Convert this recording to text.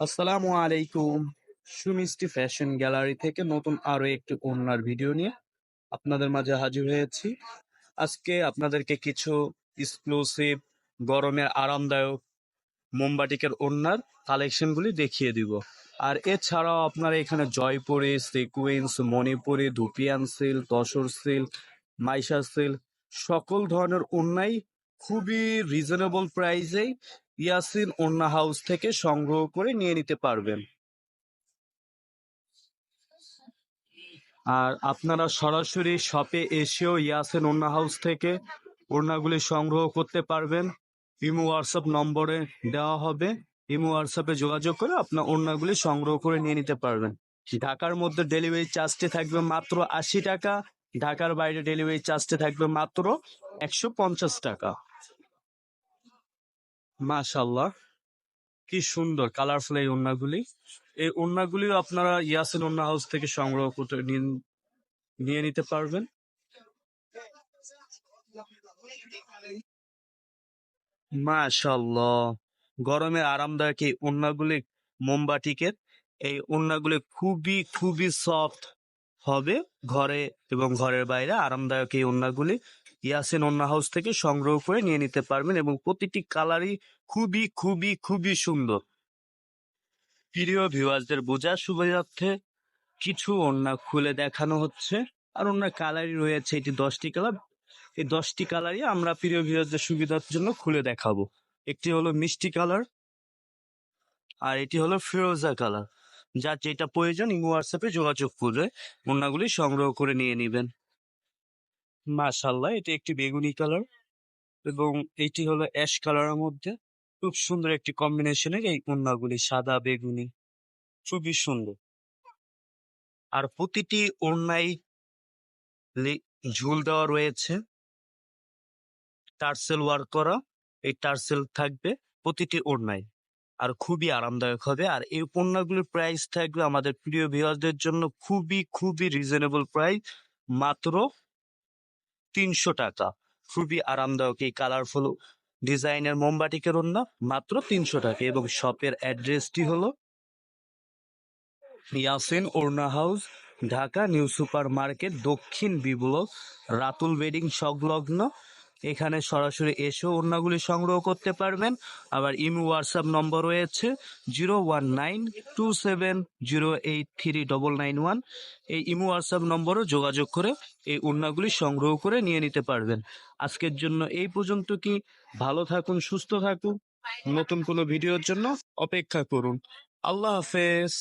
আসসালামু আলাইকুম। সুমিষ্টি fashion gallery থেকে নতুন আরো একটি ওড়নার ভিডিও নিয়ে আপনাদের মাঝে হাজির হয়েছি। আজকে আপনাদেরকে কিছু এক্সক্লুসিভ গরমের আরামদায়ক মোমবাটিকের ওড়নার কালেকশনগুলি দেখিয়ে দিব। আর এছাড়াও আপনারা এখানে Jaipuri, sequence, Manipuri, Dhupian silk, tussar silk, মাইশা সিল্ক সকল ধরনের ওড়নাই খুবই রিজনেবল প্রাইসেই ইয়াসিন ওড়না হাউস থেকে সংগ্রহ করে নিয়ে নিতে পারবেন। আর আপনারা সরাসরি শপে এসেও ইয়াসিন ওড়না হাউস থেকে ওড়নাগুলি সংগ্রহ করতে পারবেন। ইমো হোয়াটসঅ্যাপ নম্বরে দেওয়া হবে। ইমো হোয়াটসঅ্যাপে যোগাযোগ করে আপনার ওড়নাগুলি সংগ্রহ করে নিয়ে নিতে পারবেন। ঢাকার মধ্যে ডেলিভারি চার্জটি থাকবে মাত্র ৮০ টাকা। ঢাকার বাইরে ডেলিভারি চার্জটি থাকবে মাত্র ১৫০ টাকা। মাশাআল্লাহ, কি সুন্দর কালারফুল এই ওড়নাগুলি। এই ওড়নাগুলিও আপনারা ইয়াসিন ওড়না হাউস থেকে সংগ্রহ করতে নিয়ে নিতে পারবেন। মাশাআল্লাহ, গরমের আরামদায়ক এই ওড়নাগুলি মোমবাটিকের। এই ওড়নাগুলি খুবই খুবই সফট হবে ঘরে এবং ঘরের বাইরে। আরামদায়ক এই ওড়নাগুলি ইয়াসিন ওড়না হাউস থেকে সংগ্রহ করে নিয়ে নিতে পারবেন এবং প্রতিটি কালারই খুবই খুবই খুবই সুন্দর। প্রিয় ভিউয়ার্সদের বোঝার সুবিধার্থে কিছু ওড়না খুলে দেখানো হচ্ছে। আর ওড়নার কালারই রয়েছে এটি 10টি কালার। এই 10টি কালারই আমরা প্রিয় ভিউয়ার্সদের সুবিধার জন্য খুলে দেখাবো। একটি হলো মিষ্টি কালার, আর এটি হলো ফিরোজা কালার। যার যেটা প্রয়োজন ইমো হোয়াটসঅ্যাপে যোগাযোগ করে ওড়নাগুলি সংগ্রহ করে নিয়ে নেবেন। মাশাআল্লাহ, এটি একটি বেগুনি কালার এবং এটি হলো অ্যাশ কালারের মধ্যে। খুব সুন্দর একটি কম্বিনেশনের এই ওড়নাগুলি, সাদা বেগুনি, খুবই সুন্দর। আর প্রতিটি ওড়নায় ঝুল দেওয়া রয়েছে, টার্সেল ওয়ার্ক করা। এই টার্সেল থাকবে প্রতিটি ওড়নায়, আর খুবই আরামদায়ক হবে। আর এই ওড়নাগুলির প্রাইস থাকবে আমাদের প্রিয় ভিউয়ারদের জন্য খুবই খুবই রিজনেবল প্রাইস, মাত্র ৩০০ টাকা। খুবই আরামদায়ক এই কালারফুল ডিজাইনের মোমবাটিকের ওড়না মাত্র ৩০০ টাকা। এবং শপের অ্যাড্রেসটি হলো ইয়াসিন ওড়না house, Dhaka new super market, দক্ষিণ বি ব্লক, রাতুল ওয়েডিং সংলগ্ন। এখানে সরাসরি এসেও ওড়নাগুলি সংগ্রহ করতে পারবেন। আবার ইমো হোয়াটসঅ্যাপ নম্বর রয়েছে 01927083991। এই ইমো হোয়াটসঅ্যাপ নম্বরও যোগাযোগ করে এই ওড়নাগুলি সংগ্রহ করে নিয়ে নিতে পারবেন। আজকের জন্য এই পর্যন্ত। কি ভালো থাকুন, সুস্থ থাকুন। নতুন কোনো ভিডিওর জন্য অপেক্ষা করুন। আল্লাহ হাফেজ।